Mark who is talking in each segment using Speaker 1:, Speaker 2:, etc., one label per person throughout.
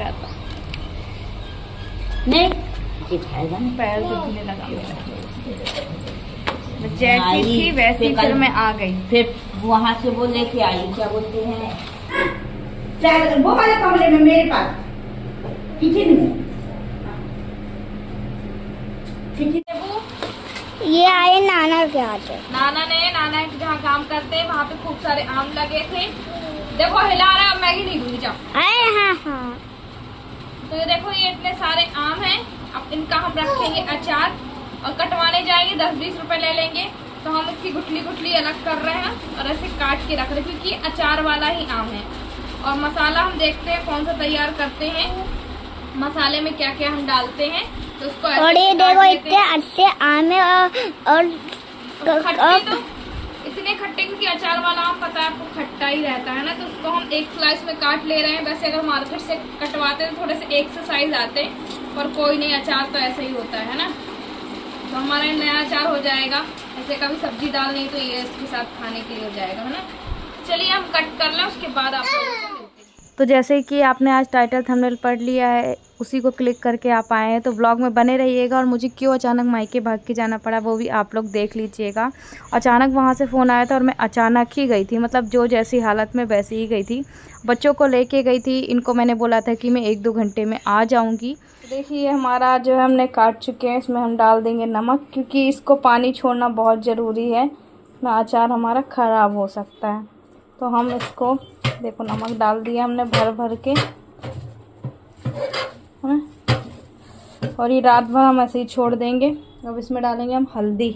Speaker 1: करता
Speaker 2: नहीं खाएगा ना।
Speaker 1: पैर दुखने लगा मेरा। जैसी थी वैसी फिर मैं आ गई।
Speaker 2: फिर वहाँ से वो लेके आई, क्या बोलते हैं,
Speaker 3: वो वाले कमरे में मेरे पास किचन में।
Speaker 4: ये आए नाना के यहाँ से।
Speaker 1: नाना जहाँ काम करते हैं वहाँ पे खूब सारे आम लगे थे। देखो हिला रहा है, मैगी नहीं भूल जाओ।
Speaker 4: हाँ।
Speaker 1: तो ये देखो ये इतने सारे आम हैं। अब इनका हम रखेंगे अचार और कटवाने जाएंगे, 10-20 रुपए ले लेंगे। तो हम इसकी गुठली अलग कर रहे हैं और ऐसे काट के रख रहे हैं क्योंकि अचार वाला ही आम है। और मसाला हम देखते हैं कौन सा तैयार करते हैं, मसाले में क्या क्या हम डालते हैं। तो उसको ऐसे
Speaker 4: और ये देखो इतने अच्छे आम है और
Speaker 1: इतने खट्टे, क्योंकि अचार वाला आम पता है आपको खट्टा ही रहता है ना। तो उसको हम एक स्लाइस में काट ले रहे हैं। वैसे अगर मार्केट से कटवाते हैं तो थोड़े से एक से साइज आते हैं, पर कोई नहीं, अचार तो ऐसे ही होता है ना। तो हमारा नया अचार हो जाएगा। ऐसे कभी सब्जी दाल नहीं तो ये इसके साथ खाने के लिए हो जाएगा, है ना। चलिए हम कट कर लें, उसके बाद आप। तो जैसे कि आपने आज टाइटल थंबनेल पढ़ लिया है, उसी को क्लिक करके आप आए हैं, तो व्लॉग में बने रहिएगा। और मुझे क्यों अचानक मायके भाग के जाना पड़ा वो भी आप लोग देख लीजिएगा। अचानक वहाँ से फ़ोन आया था और मैं अचानक ही गई थी, मतलब जो जैसी हालत में वैसे ही गई थी। बच्चों को लेके गई थी, इनको मैंने बोला था कि मैं 1-2 घंटे में आ जाऊँगी। देखिए हमारा जो है हमने काट चुके हैं, इसमें हम डाल देंगे नमक, क्योंकि इसको पानी छोड़ना बहुत ज़रूरी है ना, अचार हमारा ख़राब हो सकता है। तो हम इसको देखो नमक डाल दिया हमने भर के, है। और ये रात भर हम ऐसे ही छोड़ देंगे। अब इसमें डालेंगे हम हल्दी।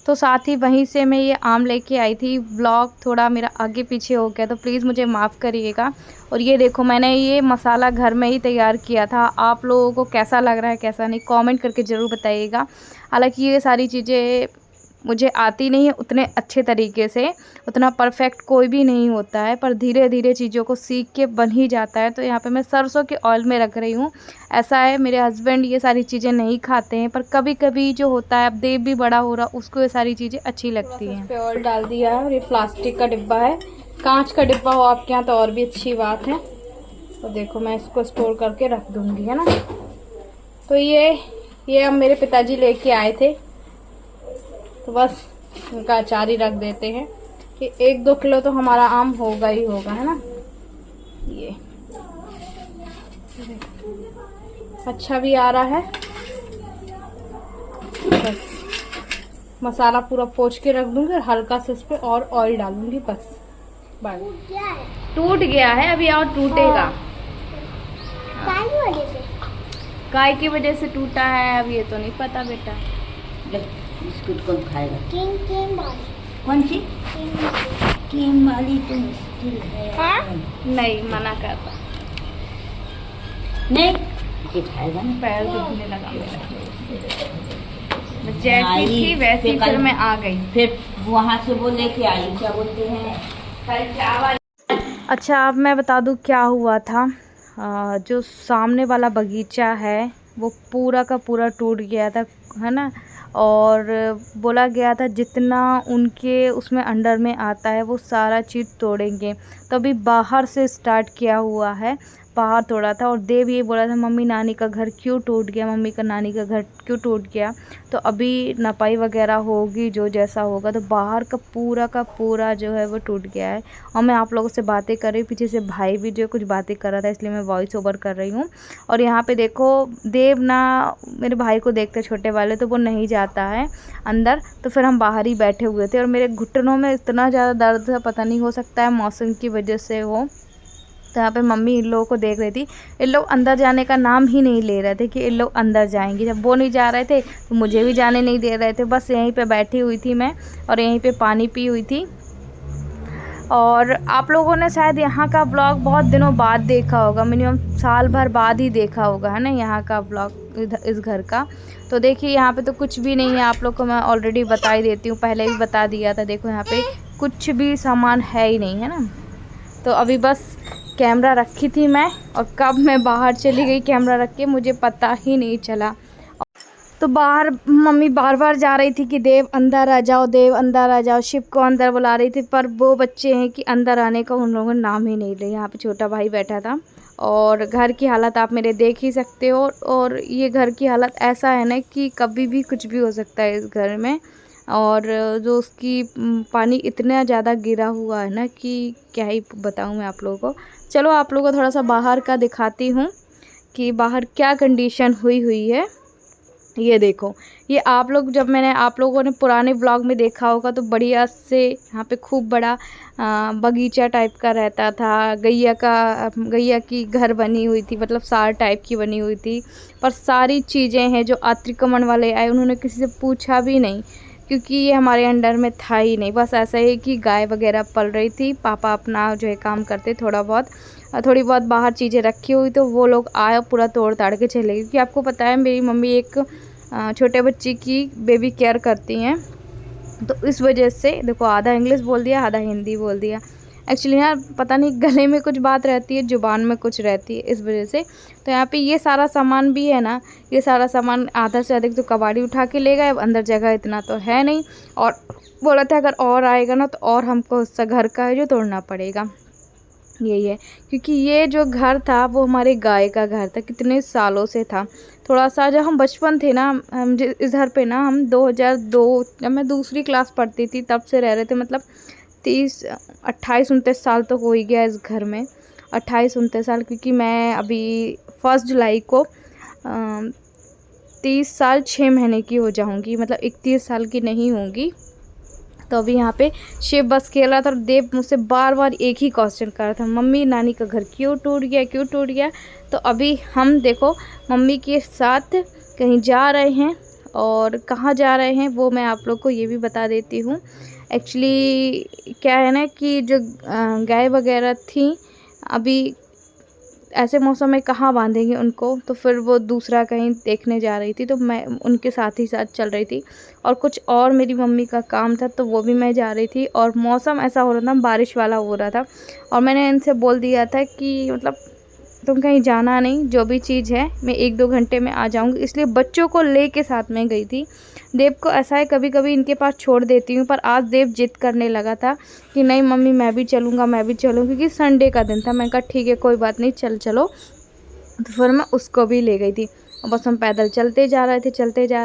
Speaker 1: तो साथ ही वहीं से मैं ये आम लेके आई थी। व्लॉग थोड़ा मेरा आगे पीछे हो गया तो प्लीज़ मुझे माफ़ करिएगा। और ये देखो मैंने ये मसाला घर में ही तैयार किया था। आप लोगों को कैसा लग रहा है कैसा नहीं कमेंट करके ज़रूर बताइएगा। हालांकि ये सारी चीज़ें मुझे आती नहीं है उतने अच्छे तरीके से, उतना परफेक्ट कोई भी नहीं होता है, पर धीरे धीरे चीज़ों को सीख के बन ही जाता है। तो यहाँ पे मैं सरसों के ऑयल में रख रही हूँ। ऐसा है मेरे हस्बैंड ये सारी चीज़ें नहीं खाते हैं, पर कभी कभी जो होता है, अब देव भी बड़ा हो रहा उसको ये सारी चीज़ें अच्छी लगती हैं। इस पे ऑयल डाल दिया है और ये प्लास्टिक का डिब्बा है। कांच का डिब्बा हो आपके यहाँ तो और भी अच्छी बात है। तो देखो मैं इसको स्टोर करके रख दूँगी, है ना। तो ये अब मेरे पिताजी लेके आए थे, तो बस उनका अचार ही रख देते हैं कि 1-2 किलो तो हमारा आम होगा ही होगा, है ना। ये अच्छा भी आ रहा है। बस मसाला पूरा पोंछ के रख दूंगी और हल्का से इस पे और ऑयल डालूंगी, बस। टूट गया है अभी और टूटेगा। काय की वजह से टूटा है अब ये तो नहीं पता बेटा।
Speaker 2: बिस्कुट कौन खाएगा?
Speaker 4: क्रीम
Speaker 2: कौन सी क्रीम वाली? तो मुश्किल है।
Speaker 1: नहीं मना करता,
Speaker 2: नहीं खाएगा ना।
Speaker 1: पैर दुखने लगा मेरा। जैसी थी वैसी फिर मैं आ गई।
Speaker 2: फिर वहाँ से वो लेके आई, क्या बोलते हैं, कल चावल।
Speaker 1: अच्छा अब मैं बता दूँ क्या हुआ था। जो सामने वाला बगीचा है वो पूरा का पूरा टूट गया था, है ना। और बोला गया था जितना उनके उसमें अंडर में आता है वो सारा चीज़ तोड़ेंगे। तो अभी बाहर से स्टार्ट किया हुआ है, बाहर तोड़ा था। और देव ये बोला था मम्मी नानी का घर क्यों टूट गया, मम्मी का नानी का घर क्यों टूट गया। तो अभी नपाई वगैरह होगी जो जैसा होगा, तो बाहर का पूरा जो है वो टूट गया है। और मैं आप लोगों से बातें कर रही हूँ, पीछे से भाई भी जो कुछ बातें कर रहा था, इसलिए मैं वॉइस ओवर कर रही हूँ। और यहाँ पे देखो देव ना मेरे भाई को देखते छोटे वाले, तो वो नहीं जाता है अंदर। तो फिर हम बाहर ही बैठे हुए थे और मेरे घुटनों में इतना ज़्यादा दर्द था, पता नहीं हो सकता है मौसम की वजह से हो। तो यहाँ पे मम्मी इन लोगों को देख रही थी। इन लोग अंदर जाने का नाम ही नहीं ले रहे थे कि इन लोग अंदर जाएंगे। जब वो नहीं जा रहे थे तो मुझे भी जाने नहीं दे रहे थे। बस यहीं पे बैठी हुई थी मैं और यहीं पे पानी पी हुई थी। और आप लोगों ने शायद यहाँ का ब्लॉग बहुत दिनों बाद देखा होगा, मिनिमम साल भर बाद ही देखा होगा, है ना, यहाँ का ब्लॉग इस घर का। तो देखिए यहाँ पे तो कुछ भी नहीं है, आप लोग को मैं ऑलरेडी बता ही देती हूँ, पहले भी बता दिया था। देखो यहाँ पे कुछ भी सामान है ही नहीं, है ना। तो अभी बस कैमरा रखी थी मैं और कब मैं बाहर चली गई कैमरा रख के मुझे पता ही नहीं चला। तो बाहर मम्मी बार बार जा रही थी कि देव अंदर आ जाओ, देव अंदर आ जाओ, शिव को अंदर बुला रही थी, पर वो बच्चे हैं कि अंदर आने का उन लोगों ने नाम ही नहीं लिया। यहाँ पे छोटा भाई बैठा था और घर की हालत आप मेरे देख ही सकते हो। और ये घर की हालत ऐसा है ना कि कभी भी कुछ भी हो सकता है इस घर में। और जो उसकी पानी इतना ज़्यादा गिरा हुआ है ना कि क्या ही बताऊँ मैं आप लोगों को। चलो आप लोगों को थोड़ा सा बाहर का दिखाती हूँ कि बाहर क्या कंडीशन हुई है। ये देखो, ये आप लोग जब मैंने आप लोगों ने पुराने व्लॉग में देखा होगा तो बढ़िया से यहाँ पे खूब बड़ा बगीचा टाइप का रहता था। गैया की घर बनी हुई थी, मतलब सार टाइप की बनी हुई थी। पर सारी चीज़ें हैं जो अतिक्रमण वाले आए उन्होंने किसी से पूछा भी नहीं, क्योंकि ये हमारे अंडर में था ही नहीं। बस ऐसा ही कि गाय वगैरह पल रही थी, पापा अपना जो है काम करते, थोड़ी बहुत बाहर चीज़ें रखी हुई तो वो लोग आए पूरा तोड़ ताड़ के चले गए। क्योंकि आपको पता है मेरी मम्मी एक छोटे बच्चे की बेबी केयर करती हैं, तो इस वजह से देखो आधा इंग्लिश बोल दिया आधा हिंदी बोल दिया। एक्चुअली ना पता नहीं गले में कुछ बात रहती है, जुबान में कुछ रहती है, इस वजह से। तो यहाँ पे ये सारा सामान भी है ना, ये सारा सामान आधा से अधिक तो कबाड़ी उठा के ले गए। अंदर जगह इतना तो है नहीं, और बोला था अगर और आएगा ना तो और हमको उससे घर का है जो तोड़ना पड़ेगा। यही है, क्योंकि ये जो घर था वो हमारे गाय का घर था, कितने सालों से था। थोड़ा सा जब हम बचपन थे ना, हम इस घर पे ना हम 2002 जब मैं दूसरी क्लास पढ़ती थी तब से रह रहे थे। मतलब 28-29 साल तो हो ही गया इस घर में, 28-29 साल। क्योंकि मैं अभी 1 जुलाई को 30 साल 6 महीने की हो जाऊंगी, मतलब 31 साल की नहीं होंगी। तो अभी यहाँ पे शिव बस खेल रहा था और देव मुझसे बार बार एक ही क्वेश्चन कर रहा था, मम्मी नानी का घर क्यों टूट गया, क्यों टूट गया। तो अभी हम देखो मम्मी के साथ कहीं जा रहे हैं, और कहाँ जा रहे हैं वो मैं आप लोग को ये भी बता देती हूँ। एक्चुअली क्या है ना कि जो गाय वगैरह थी अभी ऐसे मौसम में कहाँ बांधेंगे उनको, तो फिर वो दूसरा कहीं देखने जा रही थी, तो मैं उनके साथ ही साथ चल रही थी। और कुछ और मेरी मम्मी का काम था तो वो भी मैं जा रही थी, और मौसम ऐसा हो रहा था, बारिश वाला हो रहा था। और मैंने इनसे बोल दिया था कि मतलब तुम कहीं जाना नहीं, जो भी चीज़ है मैं 1-2 घंटे में आ जाऊंगी, इसलिए बच्चों को ले के साथ में गई थी। देव को ऐसा है कभी कभी इनके पास छोड़ देती हूँ, पर आज देव जिद करने लगा था कि नहीं मम्मी मैं भी चलूँगा, मैं भी चलूँगी, क्योंकि संडे का दिन था। मैं कहा ठीक है कोई बात नहीं, चलो। तो फिर मैं उसको भी ले गई थी, और बस हम पैदल चलते जा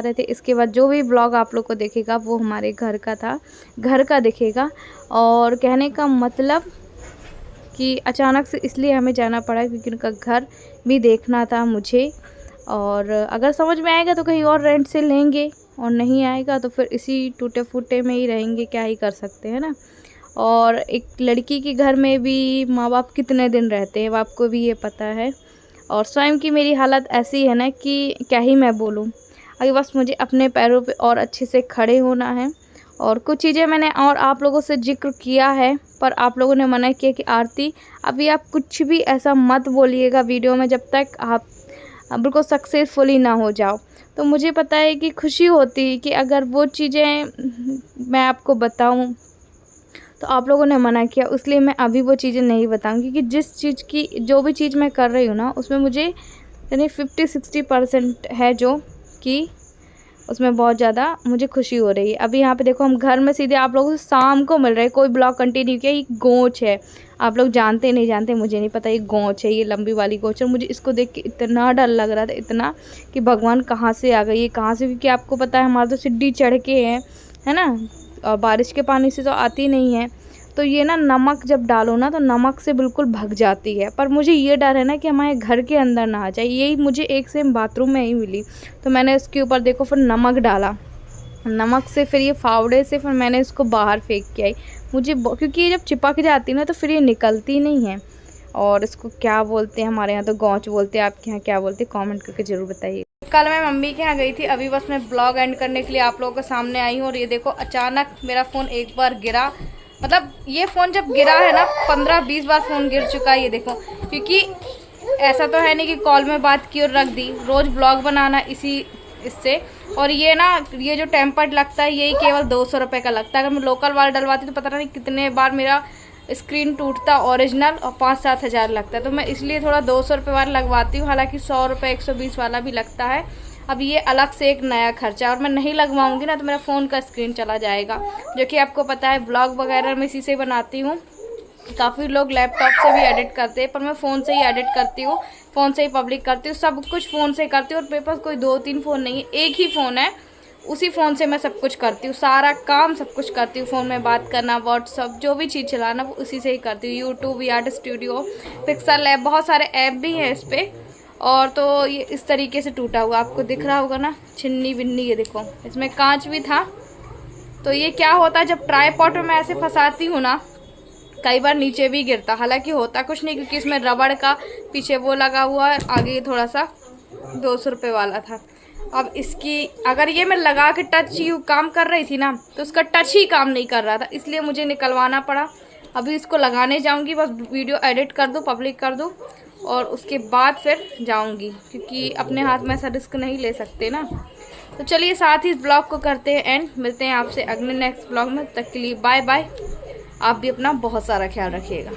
Speaker 1: रहे थे। इसके बाद जो भी ब्लॉग आप लोग को देखेगा वो हमारे घर का था, घर का दिखेगा। और कहने का मतलब कि अचानक से इसलिए हमें जाना पड़ा क्योंकि उनका घर भी देखना था मुझे। और अगर समझ में आएगा तो कहीं और रेंट से लेंगे, और नहीं आएगा तो फिर इसी टूटे फूटे में ही रहेंगे, क्या ही कर सकते हैं ना। और एक लड़की के घर में भी माँ बाप कितने दिन रहते हैं, आपको भी ये पता है। और स्वयं की मेरी हालत ऐसी है ना कि क्या ही मैं बोलूँ। अभी बस मुझे अपने पैरों पे और अच्छे से खड़े होना है। और कुछ चीज़ें मैंने और आप लोगों से जिक्र किया है, पर आप लोगों ने मना किया कि आरती अभी आप कुछ भी ऐसा मत बोलिएगा वीडियो में जब तक आप बिल्कुल सक्सेसफुली ना हो जाओ। तो मुझे पता है कि खुशी होती है कि अगर वो चीज़ें मैं आपको बताऊं, तो आप लोगों ने मना किया, इसलिए मैं अभी वो चीज़ें नहीं बताऊंगी। कि जिस चीज़ की जो भी चीज़ मैं कर रही हूँ ना उसमें मुझे यानी 50-60% है जो कि उसमें बहुत ज़्यादा मुझे खुशी हो रही है। अभी यहाँ पे देखो हम घर में सीधे आप लोगों से शाम को मिल रहे हैं, कोई ब्लॉग कंटिन्यू किया। ये गोंच है, आप लोग जानते नहीं जानते मुझे नहीं पता, ये गोंच है, ये लंबी वाली गोंच। और मुझे इसको देख के इतना डर लग रहा था, इतना कि भगवान कहाँ से आ गई, ये कहाँ से। क्योंकि आपको पता है हमारे तो सीढ़ी चढ़ के है ना, और बारिश के पानी से तो आती नहीं है। तो ये ना नमक जब डालो ना तो नमक से बिल्कुल भग जाती है। पर मुझे ये डर है ना कि हमारे घर के अंदर ना आ जाए। यही मुझे एक सेम बाथरूम में ही मिली, तो मैंने इसके ऊपर देखो फिर नमक डाला, नमक से फिर ये फावड़े से फिर मैंने इसको बाहर फेंक के आई। मुझे क्योंकि ये जब चिपक जाती ना तो फिर ये निकलती नहीं है। और इसको क्या बोलते हैं, हमारे यहाँ तो गौच बोलते हैं, आपके यहाँ क्या बोलते हैं कमेंट करके ज़रूर बताइए। कल मैं मम्मी के यहाँ गई थी, अभी बस मैं ब्लॉग एंड करने के लिए आप लोगों के सामने आई हूँ। और ये देखो अचानक मेरा फ़ोन एक बार गिरा, मतलब ये फ़ोन जब गिरा है ना 15-20 बार फ़ोन गिर चुका है। ये देखो, क्योंकि ऐसा तो है नहीं कि कॉल में बात की और रख दी, रोज़ ब्लॉग बनाना इससे। और ये ना ये जो टेम्पर्ड लगता है यही केवल 200 रुपये का लगता है। अगर मैं लोकल वाला डलवाती तो पता नहीं कितने बार मेरा स्क्रीन टूटता ओरिजिनल, और 5-7 हज़ार लगता है। तो मैं इसलिए थोड़ा 200 रुपये वाला लगवाती हूँ, हालांकि 100 रुपये 120 वाला भी लगता है। अब ये अलग से एक नया खर्चा, और मैं नहीं लगवाऊंगी ना तो मेरा फ़ोन का स्क्रीन चला जाएगा, जो कि आपको पता है ब्लॉग वगैरह मैं इसी से बनाती हूँ। काफ़ी लोग लैपटॉप से भी एडिट करते हैं, पर मैं फ़ोन से ही एडिट करती हूँ, फ़ोन से ही पब्लिक करती हूँ, सब कुछ फ़ोन से करती हूँ। और मेरे पास कोई 2-3 फ़ोन नहीं है, एक ही फ़ोन है, उसी फ़ोन से मैं सब कुछ करती हूँ, सारा काम सब कुछ करती हूँ। फ़ोन में बात करना, व्हाट्सअप, जो भी चीज़ चलाना वो उसी से ही करती हूँ। YouTube, art studio, pixel app, बहुत सारे ऐप भी हैं इस पर। और तो ये इस तरीके से टूटा हुआ आपको दिख रहा होगा ना, छिन्नी बिन्नी, ये देखो इसमें कांच भी था। तो ये क्या होता है जब ट्राईपॉड में मैं ऐसे फंसाती हूँ ना, कई बार नीचे भी गिरता, हालांकि होता कुछ नहीं क्योंकि इसमें रबड़ का पीछे वो लगा हुआ है, आगे थोड़ा सा 200 रुपये वाला था। अब इसकी अगर ये मैं लगा के टच काम कर रही थी ना तो उसका टच ही काम नहीं कर रहा था, इसलिए मुझे निकलवाना पड़ा। अभी इसको लगाने जाऊंगी, बस वीडियो एडिट कर दूँ, पब्लिक कर दूँ, और उसके बाद फिर जाऊंगी, क्योंकि अपने हाथ में ऐसा रिस्क नहीं ले सकते ना। तो चलिए साथ ही इस ब्लॉग को करते हैं एंड, मिलते हैं आपसे अगले नेक्स्ट ब्लॉग में। तब तक के लिए बाय बाय। आप भी अपना बहुत सारा ख्याल रखिएगा।